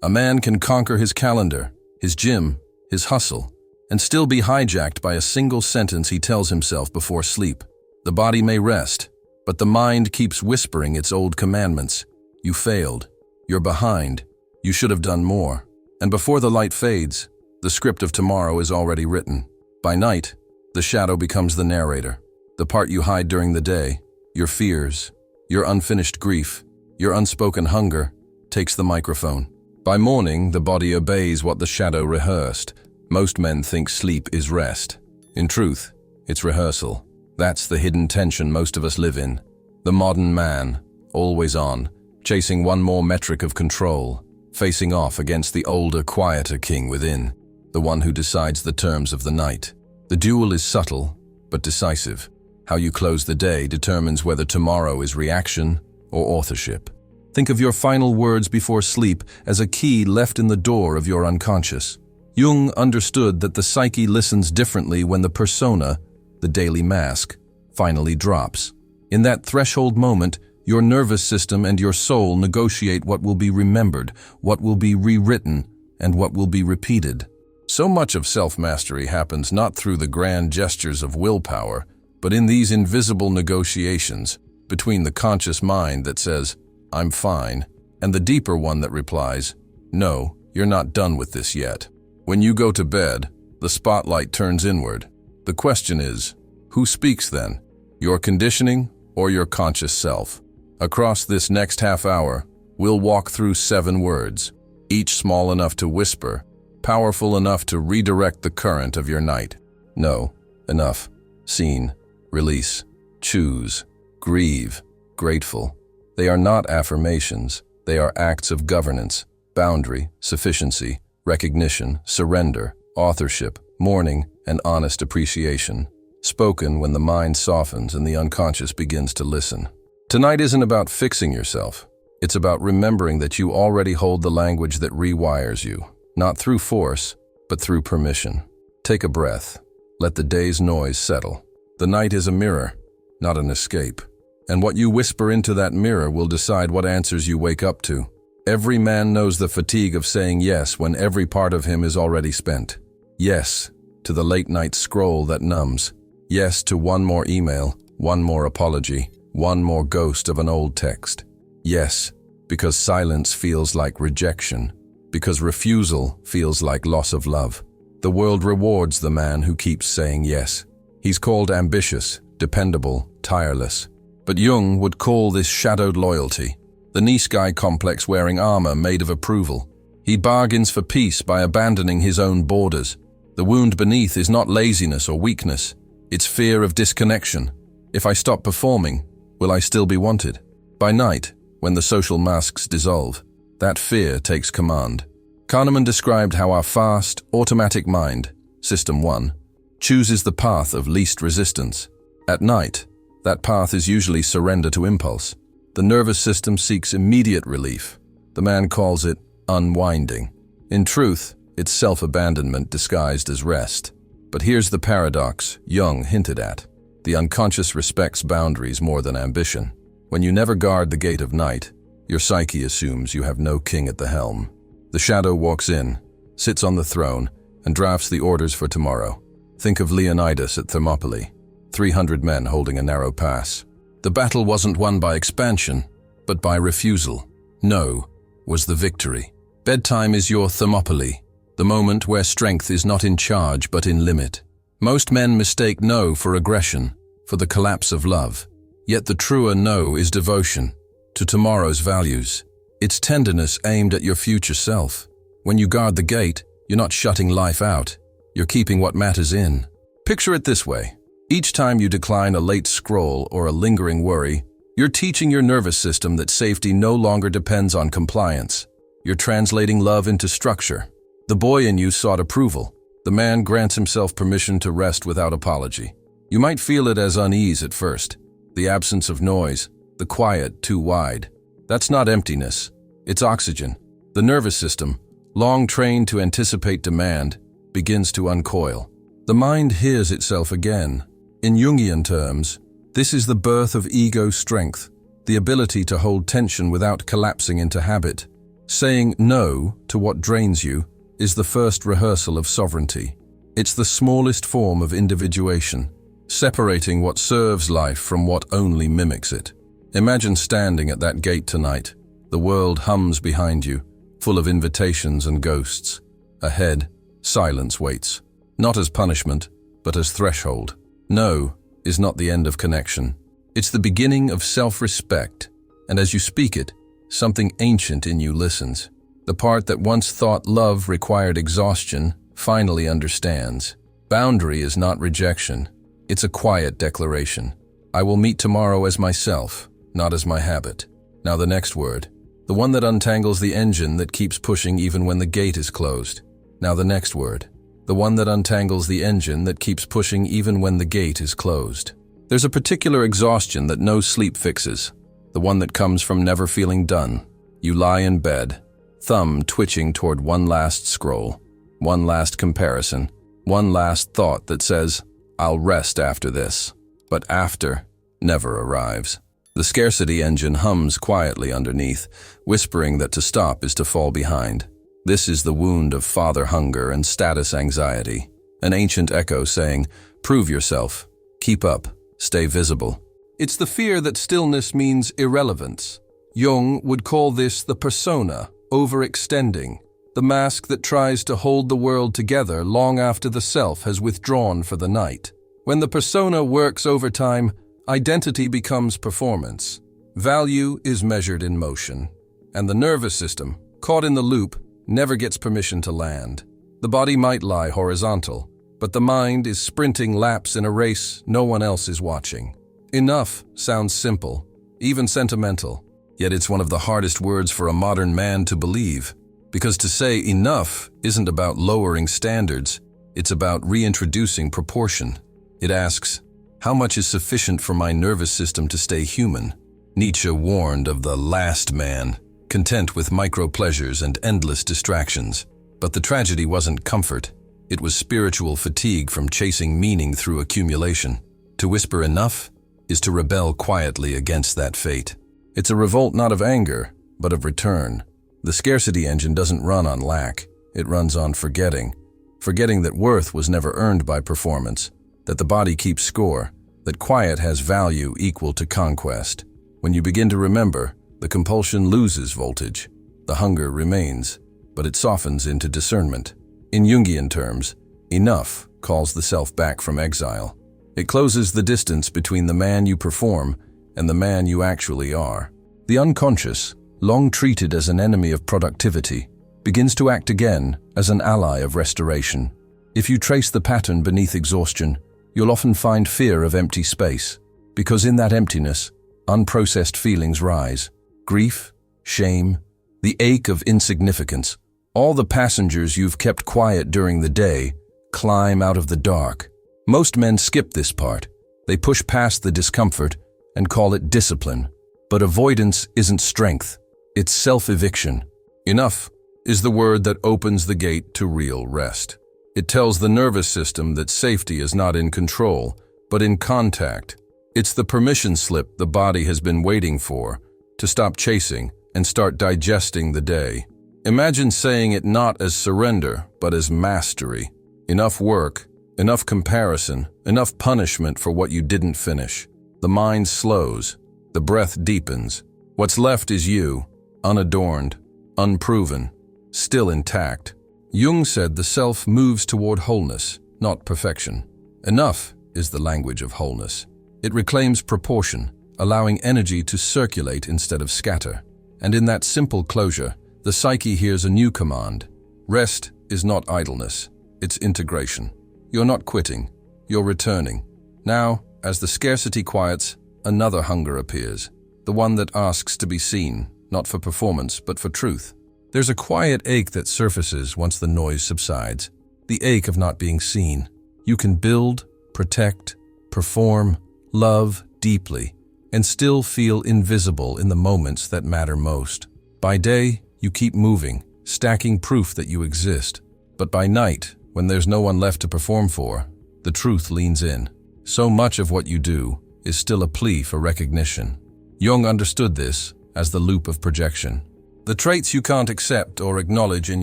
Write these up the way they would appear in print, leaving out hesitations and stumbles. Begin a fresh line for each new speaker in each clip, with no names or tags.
A man can conquer his calendar, his gym, his hustle, and still be hijacked by a single sentence he tells himself before sleep. The body may rest, but the mind keeps whispering its old commandments. You failed. You're behind. You should have done more. And before the light fades, the script of tomorrow is already written. By night, the shadow becomes the narrator. The part you hide during the day, your fears, your unfinished grief, your unspoken hunger, takes the microphone. By morning, the body obeys what the shadow rehearsed. Most men think sleep is rest. In truth, it's rehearsal. That's the hidden tension most of us live in. The modern man, always on, chasing one more metric of control, facing off against the older, quieter king within, the one who decides the terms of the night. The duel is subtle, but decisive. How you close the day determines whether tomorrow is reaction or authorship. Think of your final words before sleep as a key left in the door of your unconscious. Jung understood that the psyche listens differently when the persona, the daily mask, finally drops. In that threshold moment, your nervous system and your soul negotiate what will be remembered, what will be rewritten, and what will be repeated. So much of self-mastery happens not through the grand gestures of willpower, but in these invisible negotiations between the conscious mind that says, "I'm fine," and the deeper one that replies, "No, you're not done with this yet." When you go to bed, the spotlight turns inward. The question is, who speaks then? Your conditioning or your conscious self? Across this next half hour, we'll walk through 7 words, each small enough to whisper, powerful enough to redirect the current of your night. No, enough, seen, release, choose, grieve, grateful. They are not affirmations, they are acts of governance, boundary, sufficiency, recognition, surrender, authorship, mourning, and honest appreciation, spoken when the mind softens and the unconscious begins to listen. Tonight isn't about fixing yourself. It's about remembering that you already hold the language that rewires you, not through force, but through permission. Take a breath. Let the day's noise settle. The night is a mirror, not an escape. And what you whisper into that mirror will decide what answers you wake up to. Every man knows the fatigue of saying yes when every part of him is already spent. Yes to the late-night scroll that numbs. Yes to one more email, one more apology, one more ghost of an old text. Yes, because silence feels like rejection, because refusal feels like loss of love. The world rewards the man who keeps saying yes. He's called ambitious, dependable, tireless. But Jung would call this shadowed loyalty, the nice guy complex wearing armor made of approval. He bargains for peace by abandoning his own borders. The wound beneath is not laziness or weakness, it's fear of disconnection. If I stop performing, will I still be wanted? By night, when the social masks dissolve, that fear takes command. Kahneman described how our fast, automatic mind, System 1, chooses the path of least resistance. At night, that path is usually surrender to impulse. The nervous system seeks immediate relief. The man calls it unwinding. In truth, it's self-abandonment disguised as rest. But here's the paradox Jung hinted at. The unconscious respects boundaries more than ambition. When you never guard the gate of night, your psyche assumes you have no king at the helm. The shadow walks in, sits on the throne, and drafts the orders for tomorrow. Think of Leonidas at Thermopylae. 300 men holding a narrow pass. The battle wasn't won by expansion, but by refusal. No was the victory. Bedtime is your Thermopylae, the moment where strength is not in charge but in limit. Most men mistake no for aggression, for the collapse of love. Yet the truer no is devotion to tomorrow's values. It's tenderness aimed at your future self. When you guard the gate, you're not shutting life out. You're keeping what matters in. Picture it this way. Each time you decline a late scroll or a lingering worry, you're teaching your nervous system that safety no longer depends on compliance. You're translating love into structure. The boy in you sought approval. The man grants himself permission to rest without apology. You might feel it as unease at first. The absence of noise, the quiet too wide. That's not emptiness. It's oxygen. The nervous system, long trained to anticipate demand, begins to uncoil. The mind hears itself again. In Jungian terms, this is the birth of ego strength, the ability to hold tension without collapsing into habit. Saying no to what drains you is the first rehearsal of sovereignty. It's the smallest form of individuation, separating what serves life from what only mimics it. Imagine standing at that gate tonight. The world hums behind you, full of invitations and ghosts. Ahead, silence waits, not as punishment, but as threshold. No is not the end of connection. It's the beginning of self-respect, and as you speak it, something ancient in you listens. The part that once thought love required exhaustion finally understands. Boundary is not rejection. It's a quiet declaration. I will meet tomorrow as myself, not as my habit. Now the next word, the one that untangles the engine that keeps pushing even when the gate is closed. Now the next word, the one that untangles the engine that keeps pushing even when the gate is closed. There's a particular exhaustion that no sleep fixes, the one that comes from never feeling done. You lie in bed, thumb twitching toward one last scroll, one last comparison, one last thought that says, I'll rest after this. But after never arrives. The scarcity engine hums quietly underneath, whispering that to stop is to fall behind. This is the wound of father hunger and status anxiety, an ancient echo saying, prove yourself, keep up, stay visible. It's the fear that stillness means irrelevance. Jung would call this the persona, overextending, the mask that tries to hold the world together long after the self has withdrawn for the night. When the persona works overtime, identity becomes performance. Value is measured in motion, and the nervous system, caught in the loop, never gets permission to land. The body might lie horizontal, but the mind is sprinting laps in a race no one else is watching. Enough sounds simple, even sentimental, yet it's one of the hardest words for a modern man to believe. Because to say enough isn't about lowering standards, it's about reintroducing proportion. It asks, how much is sufficient for my nervous system to stay human? Nietzsche warned of the last man, content with micro-pleasures and endless distractions. But the tragedy wasn't comfort. It was spiritual fatigue from chasing meaning through accumulation. To whisper enough is to rebel quietly against that fate. It's a revolt not of anger, but of return. The scarcity engine doesn't run on lack. It runs on forgetting. Forgetting that worth was never earned by performance, that the body keeps score, that quiet has value equal to conquest. When you begin to remember, the compulsion loses voltage. The hunger remains, but it softens into discernment. In Jungian terms, enough calls the self back from exile. It closes the distance between the man you perform and the man you actually are. The unconscious, long treated as an enemy of productivity, begins to act again as an ally of restoration. If you trace the pattern beneath exhaustion, you'll often find fear of empty space, because in that emptiness, unprocessed feelings rise. Grief, shame, the ache of insignificance, all the passengers you've kept quiet during the day climb out of the dark. Most men skip this part. They push past the discomfort and call it discipline. But avoidance isn't strength, it's self-eviction. Enough is the word that opens the gate to real rest. It tells the nervous system that safety is not in control, but in contact. It's the permission slip the body has been waiting for, to stop chasing and start digesting the day. Imagine saying it not as surrender, but as mastery. Enough work, enough comparison, enough punishment for what you didn't finish. The mind slows, the breath deepens. What's left is you, unadorned, unproven, still intact. Jung said the self moves toward wholeness, not perfection. Enough is the language of wholeness. It reclaims proportion, allowing energy to circulate instead of scatter. And in that simple closure, the psyche hears a new command. Rest is not idleness, it's integration. You're not quitting, you're returning. Now, as the scarcity quiets, another hunger appears, the one that asks to be seen, not for performance, but for truth. There's a quiet ache that surfaces once the noise subsides, the ache of not being seen. You can build, protect, perform, love deeply, and still feel invisible in the moments that matter most. By day, you keep moving, stacking proof that you exist. But by night, when there's no one left to perform for, the truth leans in. So much of what you do is still a plea for recognition. Jung understood this as the loop of projection. The traits you can't accept or acknowledge in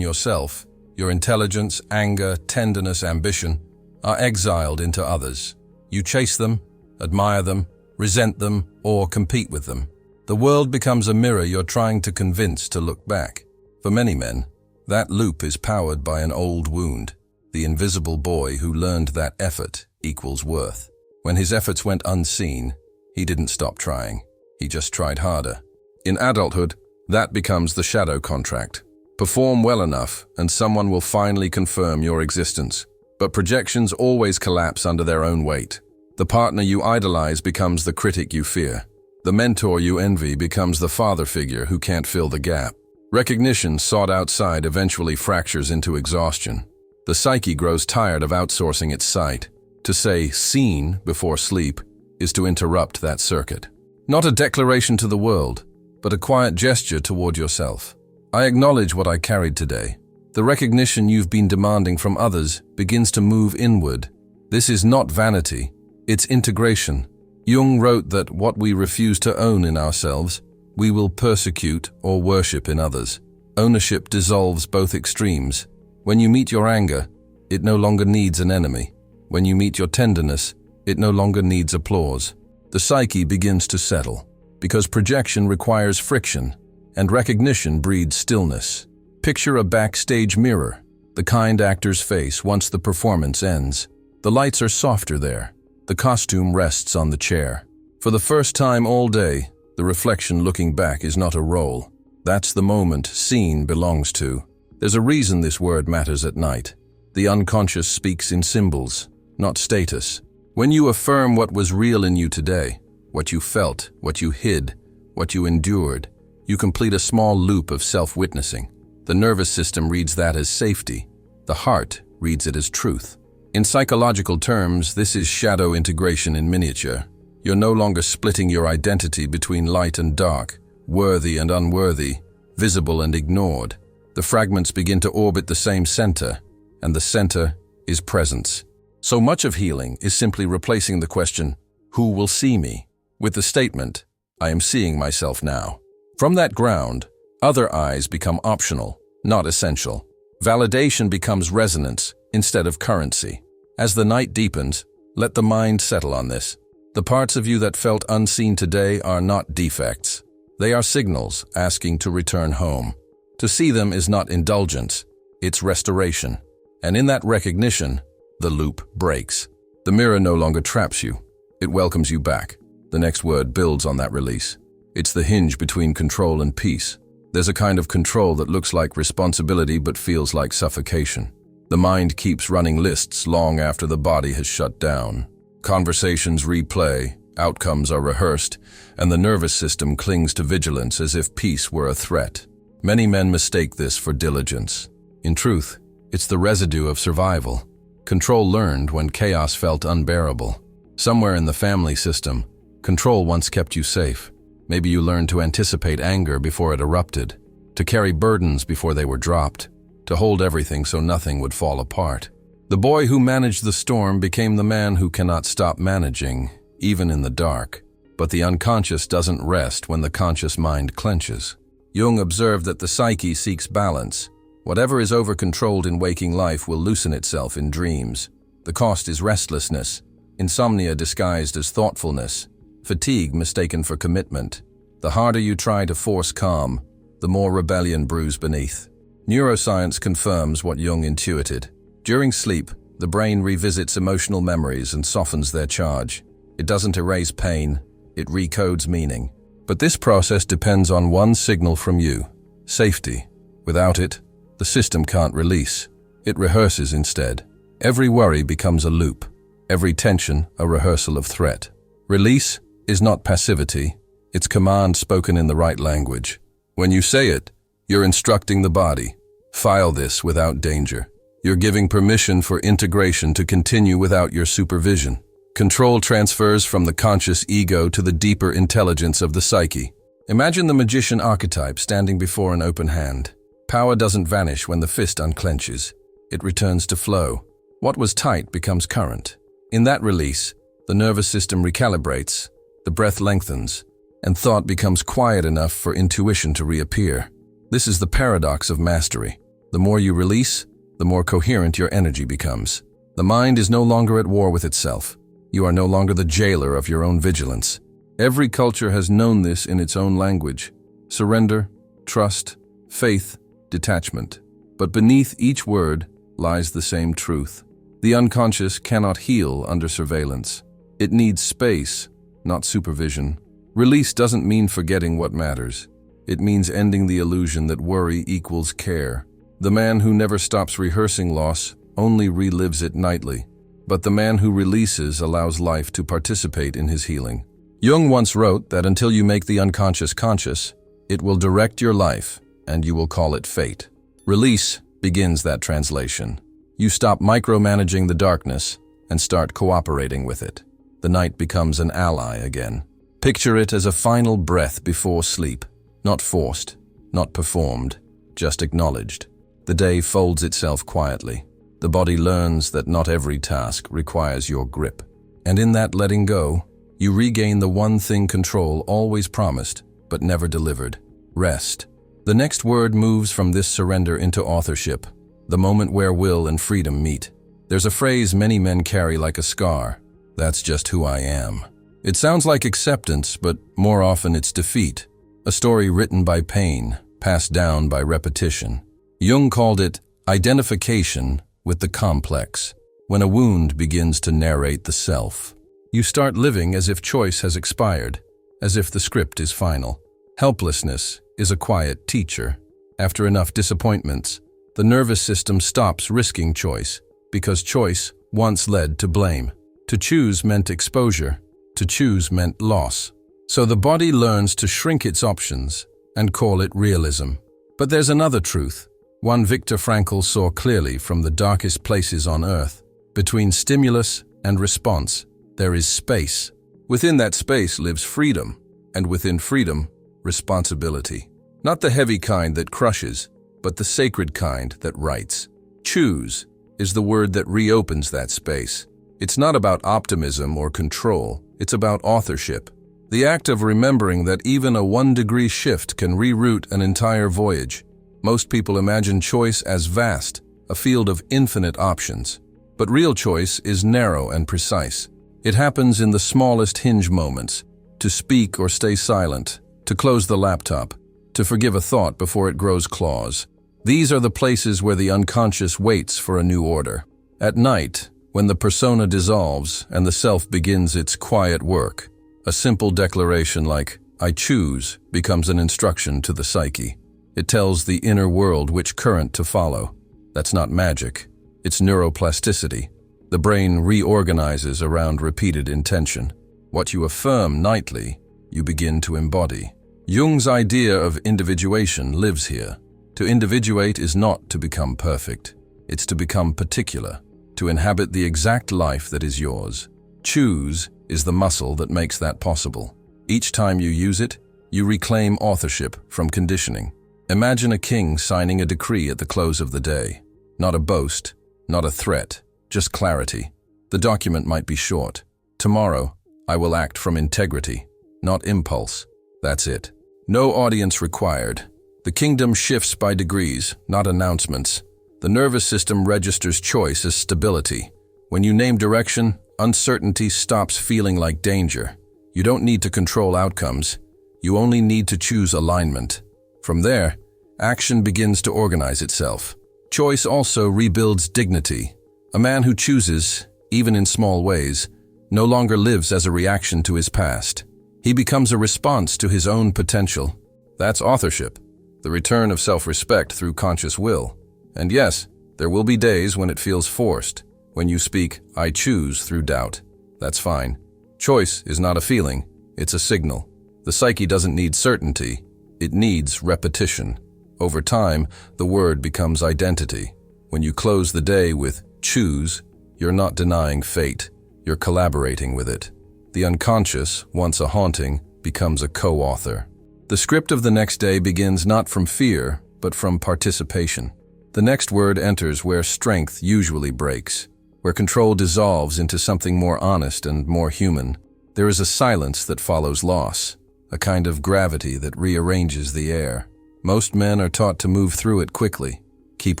yourself, your intelligence, anger, tenderness, ambition, are exiled into others. You chase them, admire them, resent them, or compete with them. The world becomes a mirror you're trying to convince to look back. For many men, that loop is powered by an old wound, the invisible boy who learned that effort equals worth. When his efforts went unseen, he didn't stop trying. He just tried harder. In adulthood, that becomes the shadow contract. Perform well enough, and someone will finally confirm your existence. But projections always collapse under their own weight. The partner you idolize becomes the critic you fear. The mentor you envy becomes the father figure who can't fill the gap. Recognition sought outside eventually fractures into exhaustion. The psyche grows tired of outsourcing its sight. To say "seen" before sleep is to interrupt that circuit. Not a declaration to the world, but a quiet gesture toward yourself. I acknowledge what I carried today. The recognition you've been demanding from others begins to move inward. This is not vanity, it's integration. Jung wrote that what we refuse to own in ourselves, we will persecute or worship in others. Ownership dissolves both extremes. When you meet your anger, it no longer needs an enemy. When you meet your tenderness, it no longer needs applause. The psyche begins to settle, because projection requires friction, and recognition breeds stillness. Picture a backstage mirror, the kind actor's face once the performance ends. The lights are softer there. The costume rests on the chair. For the first time all day, the reflection looking back is not a role. That's the moment seen belongs to. There's a reason this word matters at night. The unconscious speaks in symbols, not status. When you affirm what was real in you today, what you felt, what you hid, what you endured, you complete a small loop of self-witnessing. The nervous system reads that as safety. The heart reads it as truth. In psychological terms, this is shadow integration in miniature. You're no longer splitting your identity between light and dark, worthy and unworthy, visible and ignored. The fragments begin to orbit the same center, and the center is presence. So much of healing is simply replacing the question, "Who will see me?" with the statement, "I am seeing myself now." From that ground, other eyes become optional, not essential. Validation becomes resonance instead of currency. As the night deepens, let the mind settle on this. The parts of you that felt unseen today are not defects. They are signals asking to return home. To see them is not indulgence, it's restoration. And in that recognition, the loop breaks. The mirror no longer traps you. It welcomes you back. The next word builds on that release. It's the hinge between control and peace. There's a kind of control that looks like responsibility but feels like suffocation. The mind keeps running lists long after the body has shut down. Conversations replay, outcomes are rehearsed, and the nervous system clings to vigilance as if peace were a threat. Many men mistake this for diligence. In truth, it's the residue of survival. Control learned when chaos felt unbearable. Somewhere in the family system, control once kept you safe. Maybe you learned to anticipate anger before it erupted, to carry burdens before they were dropped, to hold everything so nothing would fall apart. The boy who managed the storm became the man who cannot stop managing, even in the dark. But the unconscious doesn't rest when the conscious mind clenches. Jung observed that the psyche seeks balance. Whatever is over-controlled in waking life will loosen itself in dreams. The cost is restlessness, insomnia disguised as thoughtfulness, fatigue mistaken for commitment. The harder you try to force calm, the more rebellion brews beneath. Neuroscience confirms what Jung intuited. During sleep, the brain revisits emotional memories and softens their charge. It doesn't erase pain, it recodes meaning. But this process depends on one signal from you: safety. Without it, the system can't release. It rehearses instead. Every worry becomes a loop. Every tension, a rehearsal of threat. Release is not passivity. It's command spoken in the right language. When you say it, you're instructing the body. File this without danger. You're giving permission for integration to continue without your supervision. Control transfers from the conscious ego to the deeper intelligence of the psyche. Imagine the magician archetype standing before an open hand. Power doesn't vanish when the fist unclenches. It returns to flow. What was tight becomes current. In that release, the nervous system recalibrates, the breath lengthens, and thought becomes quiet enough for intuition to reappear. This is the paradox of mastery. The more you release, the more coherent your energy becomes. The mind is no longer at war with itself. You are no longer the jailer of your own vigilance. Every culture has known this in its own language. Surrender, trust, faith, detachment. But beneath each word lies the same truth. The unconscious cannot heal under surveillance. It needs space, not supervision. Release doesn't mean forgetting what matters. It means ending the illusion that worry equals care. The man who never stops rehearsing loss only relives it nightly. But the man who releases allows life to participate in his healing. Jung once wrote that until you make the unconscious conscious, it will direct your life, and you will call it fate. Release begins that translation. You stop micromanaging the darkness and start cooperating with it. The night becomes an ally again. Picture it as a final breath before sleep. Not forced, not performed, just acknowledged. The day folds itself quietly. The body learns that not every task requires your grip. And in that letting go, you regain the one thing control always promised, but never delivered: rest. The next word moves from this surrender into authorship, the moment where will and freedom meet. There's a phrase many men carry like a scar: "That's just who I am." It sounds like acceptance, but more often it's defeat. A story written by pain, passed down by repetition. Jung called it identification with the complex. When a wound begins to narrate the self, you start living as if choice has expired, as if the script is final. Helplessness is a quiet teacher. After enough disappointments, the nervous system stops risking choice, because choice once led to blame. To choose meant exposure. To choose meant loss. So the body learns to shrink its options and call it realism. But there's another truth, one Viktor Frankl saw clearly from the darkest places on earth. Between stimulus and response, there is space. Within that space lives freedom, and within freedom, responsibility. Not the heavy kind that crushes, but the sacred kind that rights. Choose is the word that reopens that space. It's not about optimism or control, it's about authorship. The act of remembering that even a 1-degree shift can reroute an entire voyage. Most people imagine choice as vast, a field of infinite options. But real choice is narrow and precise. It happens in the smallest hinge moments: to speak or stay silent, to close the laptop, to forgive a thought before it grows claws. These are the places where the unconscious waits for a new order. At night, when the persona dissolves and the self begins its quiet work, a simple declaration like, "I choose," becomes an instruction to the psyche. It tells the inner world which current to follow. That's not magic. It's neuroplasticity. The brain reorganizes around repeated intention. What you affirm nightly, you begin to embody. Jung's idea of individuation lives here. To individuate is not to become perfect. It's to become particular, to inhabit the exact life that is yours. Choose is the muscle that makes that possible. Each time you use it, you reclaim authorship from conditioning. Imagine a king signing a decree at the close of the day. Not a boast, not a threat, just clarity. The document might be short. "Tomorrow, I will act from integrity, not impulse." That's it. No audience required. The kingdom shifts by degrees, not announcements. The nervous system registers choice as stability. When you name direction, uncertainty stops feeling like danger. You don't need to control outcomes. You only need to choose alignment. From there, action begins to organize itself. Choice also rebuilds dignity. A man who chooses, even in small ways, no longer lives as a reaction to his past. He becomes a response to his own potential. That's authorship, the return of self-respect through conscious will. And yes, there will be days when it feels forced, when you speak, "I choose," through doubt. That's fine. Choice is not a feeling, it's a signal. The psyche doesn't need certainty, it needs repetition. Over time, the word becomes identity. When you close the day with "choose," you're not denying fate, you're collaborating with it. The unconscious, once a haunting, becomes a co-author. The script of the next day begins not from fear, but from participation. The next word enters where strength usually breaks, where control dissolves into something more honest and more human. There is a silence that follows loss, a kind of gravity that rearranges the air. Most men are taught to move through it quickly. Keep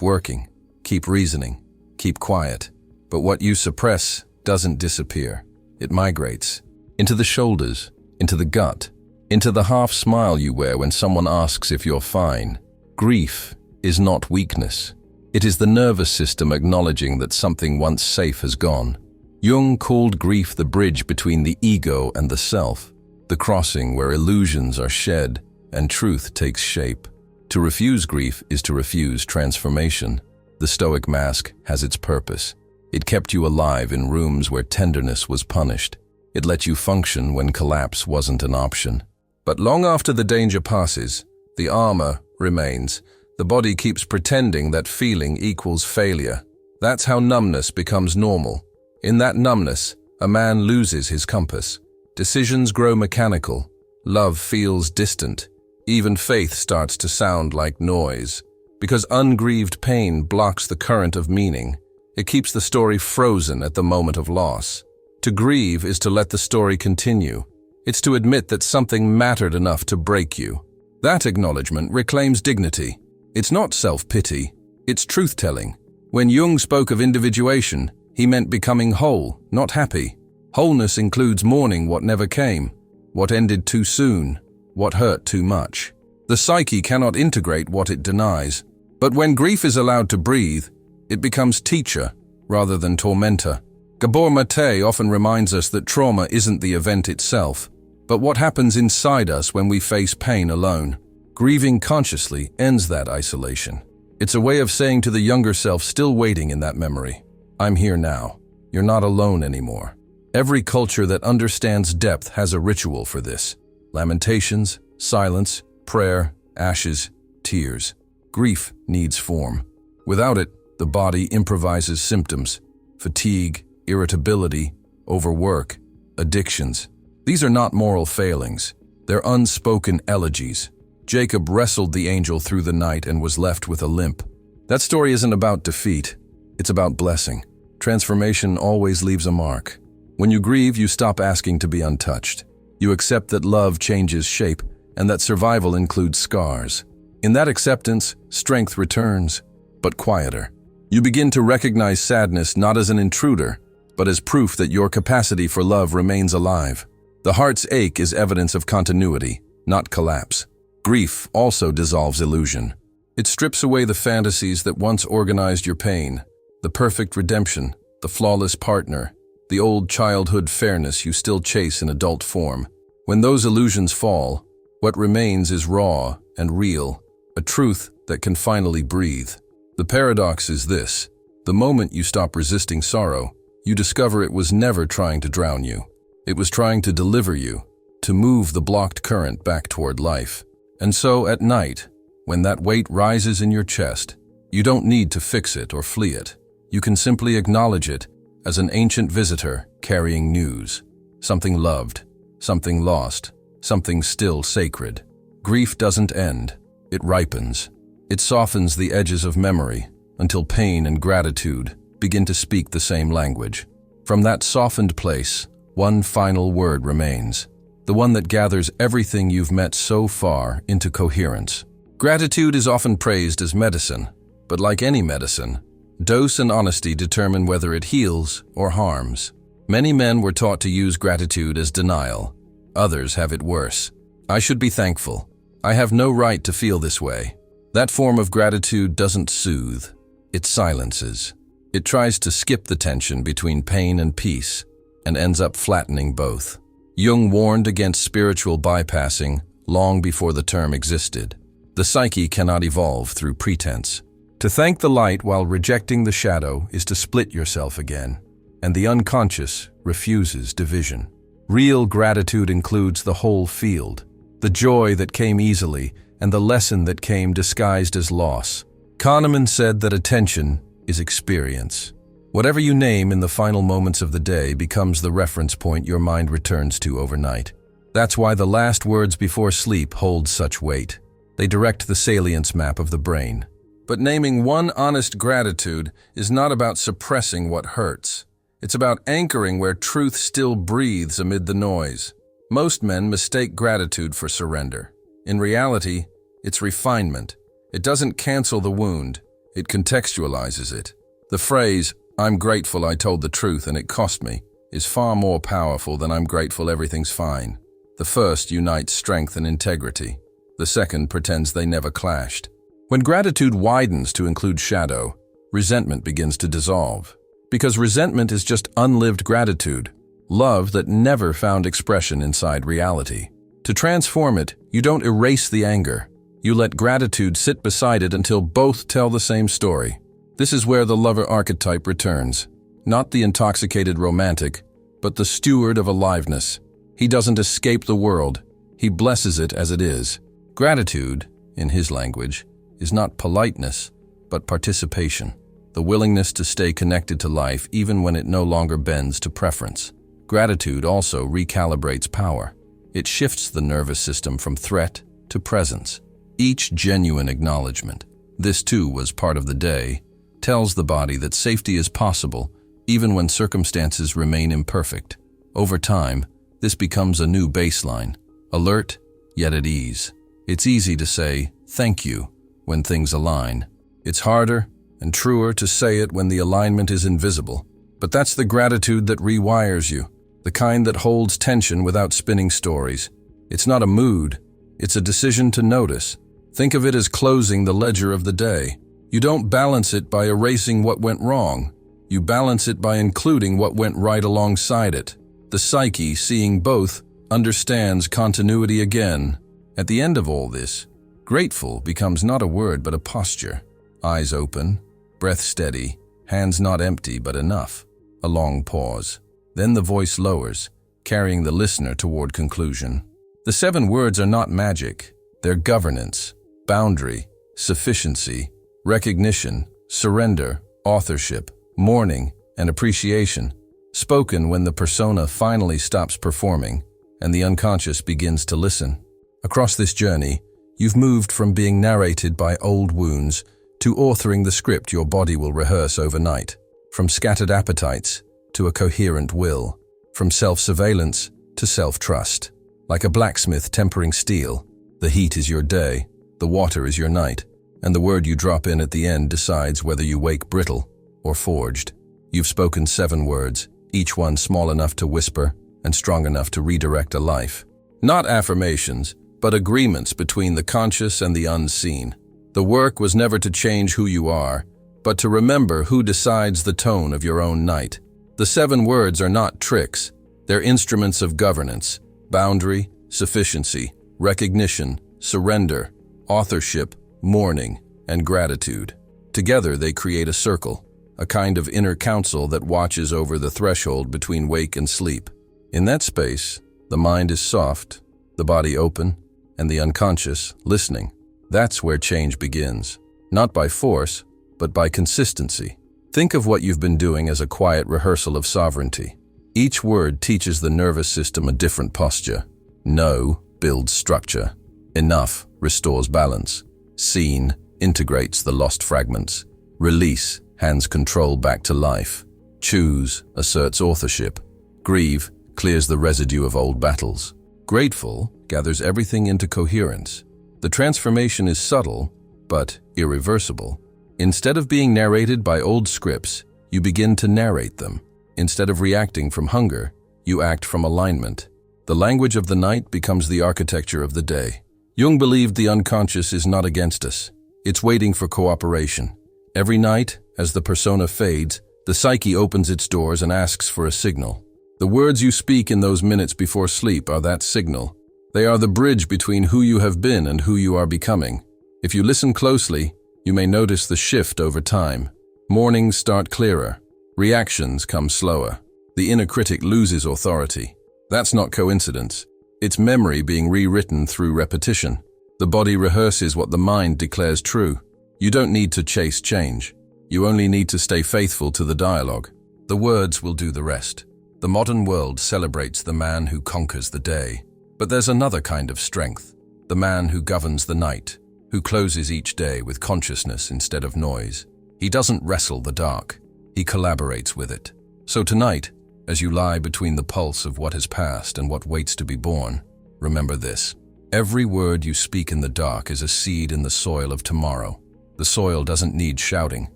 working, keep reasoning, keep quiet. But what you suppress doesn't disappear. It migrates into the shoulders, into the gut, into the half smile you wear when someone asks if you're fine. Grief is not weakness. It is the nervous system acknowledging that something once safe has gone. Jung called grief the bridge between the ego and the self, the crossing where illusions are shed and truth takes shape. To refuse grief is to refuse transformation. The Stoic mask has its purpose. It kept you alive in rooms where tenderness was punished. It let you function when collapse wasn't an option. But long after the danger passes, the armor remains. The body keeps pretending that feeling equals failure. That's how numbness becomes normal. In that numbness, a man loses his compass. Decisions grow mechanical. Love feels distant. Even faith starts to sound like noise. Because ungrieved pain blocks the current of meaning. It keeps the story frozen at the moment of loss. To grieve is to let the story continue. It's to admit that something mattered enough to break you. That acknowledgement reclaims dignity. It's not self-pity, it's truth-telling. When Jung spoke of individuation, he meant becoming whole, not happy. Wholeness includes mourning what never came, what ended too soon, what hurt too much. The psyche cannot integrate what it denies. But when grief is allowed to breathe, it becomes teacher rather than tormentor. Gabor Mate often reminds us that trauma isn't the event itself, but what happens inside us when we face pain alone. Grieving consciously ends that isolation. It's a way of saying to the younger self still waiting in that memory, I'm here now. You're not alone anymore. Every culture that understands depth has a ritual for this. Lamentations, silence, prayer, ashes, tears. Grief needs form. Without it, the body improvises symptoms. Fatigue, irritability, overwork, addictions. These are not moral failings. They're unspoken elegies. Jacob wrestled the angel through the night and was left with a limp. That story isn't about defeat. It's about blessing. Transformation always leaves a mark. When you grieve, you stop asking to be untouched. You accept that love changes shape and that survival includes scars. In that acceptance, strength returns, but quieter. You begin to recognize sadness not as an intruder, but as proof that your capacity for love remains alive. The heart's ache is evidence of continuity, not collapse. Grief also dissolves illusion. It strips away the fantasies that once organized your pain, the perfect redemption, the flawless partner, the old childhood fairness you still chase in adult form. When those illusions fall, what remains is raw and real, a truth that can finally breathe. The paradox is this: the moment you stop resisting sorrow, you discover it was never trying to drown you. It was trying to deliver you, to move the blocked current back toward life. And so, at night, when that weight rises in your chest, you don't need to fix it or flee it. You can simply acknowledge it as an ancient visitor carrying news. Something loved, something lost, something still sacred. Grief doesn't end. It ripens. It softens the edges of memory until pain and gratitude begin to speak the same language. From that softened place, one final word remains, the one that gathers everything you've met so far into coherence. Gratitude is often praised as medicine, but like any medicine, dose and honesty determine whether it heals or harms. Many men were taught to use gratitude as denial. Others have it worse. I should be thankful. I have no right to feel this way. That form of gratitude doesn't soothe. It silences. It tries to skip the tension between pain and peace and ends up flattening both. Jung warned against spiritual bypassing long before the term existed. The psyche cannot evolve through pretense. To thank the light while rejecting the shadow is to split yourself again, and the unconscious refuses division. Real gratitude includes the whole field, the joy that came easily and the lesson that came disguised as loss. Kahneman said that attention is experience. Whatever you name in the final moments of the day becomes the reference point your mind returns to overnight. That's why the last words before sleep hold such weight. They direct the salience map of the brain. But naming one honest gratitude is not about suppressing what hurts. It's about anchoring where truth still breathes amid the noise. Most men mistake gratitude for surrender. In reality, It's refinement. It doesn't cancel the wound. It contextualizes it. The phrase, "I'm grateful I told the truth and it cost me," is far more powerful than "I'm grateful everything's fine." The first unites strength and integrity. The second pretends they never clashed. When gratitude widens to include shadow, resentment begins to dissolve. Because resentment is just unlived gratitude, love that never found expression inside reality. To transform it, you don't erase the anger. You let gratitude sit beside it until both tell the same story. This is where the lover archetype returns. Not the intoxicated romantic, but the steward of aliveness. He doesn't escape the world. He blesses it as it is. Gratitude, in his language, is not politeness, but participation. The willingness to stay connected to life even when it no longer bends to preference. Gratitude also recalibrates power. It shifts the nervous system from threat to presence. Each genuine acknowledgement, "This too was part of the day," tells the body that safety is possible even when circumstances remain imperfect. Over time, this becomes a new baseline, alert yet at ease. It's easy to say, "Thank you," when things align. It's harder and truer to say it when the alignment is invisible. But that's the gratitude that rewires you, the kind that holds tension without spinning stories. It's not a mood, it's a decision to notice. Think of it as closing the ledger of the day. You don't balance it by erasing what went wrong. You balance it by including what went right alongside it. The psyche, seeing both, understands continuity again. At the end of all this, grateful becomes not a word but a posture. Eyes open, breath steady, hands not empty but enough. A long pause. Then the voice lowers, carrying the listener toward conclusion. The 7 words are not magic. They're governance, boundary, sufficiency, recognition, surrender, authorship, mourning, and appreciation. Spoken when the persona finally stops performing and the unconscious begins to listen. Across this journey, you've moved from being narrated by old wounds to authoring the script your body will rehearse overnight. From scattered appetites to a coherent will. From self-surveillance to self-trust. Like a blacksmith tempering steel, the heat is your day, the water is your night, and the word you drop in at the end decides whether you wake brittle or forged. You've spoken 7 words, each one small enough to whisper and strong enough to redirect a life. Not affirmations, but agreements between the conscious and the unseen. The work was never to change who you are, but to remember who decides the tone of your own night. The 7 words are not tricks, they're instruments of governance, boundary, sufficiency, recognition, surrender, authorship, mourning, and gratitude. Together they create a circle, a kind of inner council that watches over the threshold between wake and sleep. In that space, the mind is soft, the body open, and the unconscious listening. That's where change begins, not by force, but by consistency. Think of what you've been doing as a quiet rehearsal of sovereignty. Each word teaches the nervous system a different posture. No builds structure. Enough restores balance. Seen integrates the lost fragments. Release hands control back to life. Choose asserts authorship. Grieve clears the residue of old battles. Grateful gathers everything into coherence. The transformation is subtle, but irreversible. Instead of being narrated by old scripts, you begin to narrate them. Instead of reacting from hunger, you act from alignment. The language of the night becomes the architecture of the day. Jung believed the unconscious is not against us. It's waiting for cooperation. Every night, as the persona fades, the psyche opens its doors and asks for a signal. The words you speak in those minutes before sleep are that signal. They are the bridge between who you have been and who you are becoming. If you listen closely, you may notice the shift over time. Mornings start clearer. Reactions come slower. The inner critic loses authority. That's not coincidence. It's memory being rewritten through repetition. The body rehearses what the mind declares true. You don't need to chase change. You only need to stay faithful to the dialogue. The words will do the rest. The modern world celebrates the man who conquers the day. But there's another kind of strength. The man who governs the night, who closes each day with consciousness instead of noise. He doesn't wrestle the dark. He collaborates with it. So tonight, as you lie between the pulse of what has passed and what waits to be born, remember this. Every word you speak in the dark is a seed in the soil of tomorrow. The soil doesn't need shouting,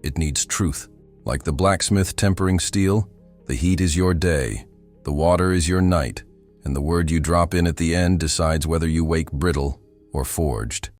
it needs truth. Like the blacksmith tempering steel, the heat is your day, the water is your night, and the word you drop in at the end decides whether you wake brittle or forged.